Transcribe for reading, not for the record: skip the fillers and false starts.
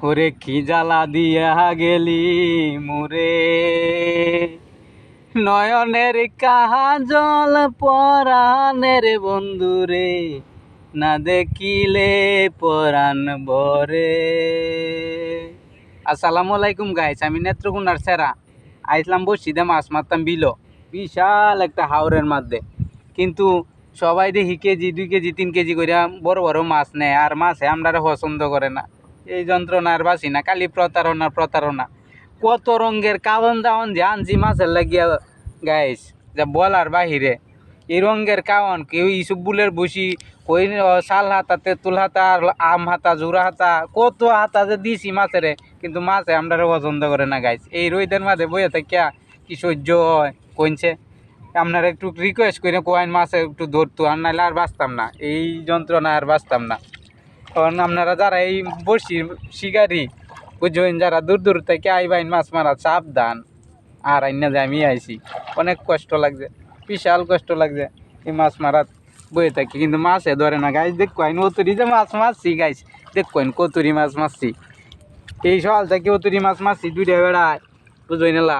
ওরে কি জ্বালা দিয়া গেলি মুরে, নয়নের কাজল পরাণের বন্ধুরে, না দেখিলে পরাণ ভরে। আসসালামু আলাইকুম গাইস, আমি নেত্রকোনার সেরা আইসলাম বসিদে মাছ মারতাম বিলো, বিশাল একটা হাওরের মধ্যে। কিন্তু সবাই দেখি কেজি 2 কেজি 3 কেজি করে বড় বড় মাছ নেয়, আর মাছে আমরা পছন্দ করে না। এই যন্ত্রণার বাসি না, খালি প্রতারণা প্রতারণা। কত রঙের কাওয়ান দাওয়ান যে আনছি মাছের লাগিয়া গাইস, যা বলার বাহিরে। এই রঙের কাওয়ান কেউ ইসুব বুলের বসি, কই শাল হাতা, তেঁতুল হাতা, আম হাতা, জোড়া হাতা, কত হাতা যে দিছি মাছেরে, কিন্তু মাছে আমরা পছন্দ করে না গাইস। এই রোদের মাঝে বইয়ে থাকিয়া কি সহ্য হয় কইছে। আপনারা একটু রিকোয়েস্ট করে কোয়াইন মাছে একটু ধরতো, আর নাহলে আর বাঁচতাম না, এই যন্ত্রণা আর বাঁচতাম না। কারণ আপনারা যারা এই বসি শিকারি বুঝবেন, যারা দূর দূর থেকে আইবাইন মাছ মারা, সাবধান। আর আইনা যে আমি আইছি, অনেক কষ্ট লাগছে, বিশাল কষ্ট লাগছে এই মাছ মারাত বয়ে থাকি, কিন্তু মাছে ধরে না গাইস। দেখুন কতুরি যে মাছ মারছি গাইস, দেখুন কতুরি মাছ মারছি, এই সকাল থেকে কতুরি মাছ মারছি 2টা বেড়ায়, বুঝবেন না।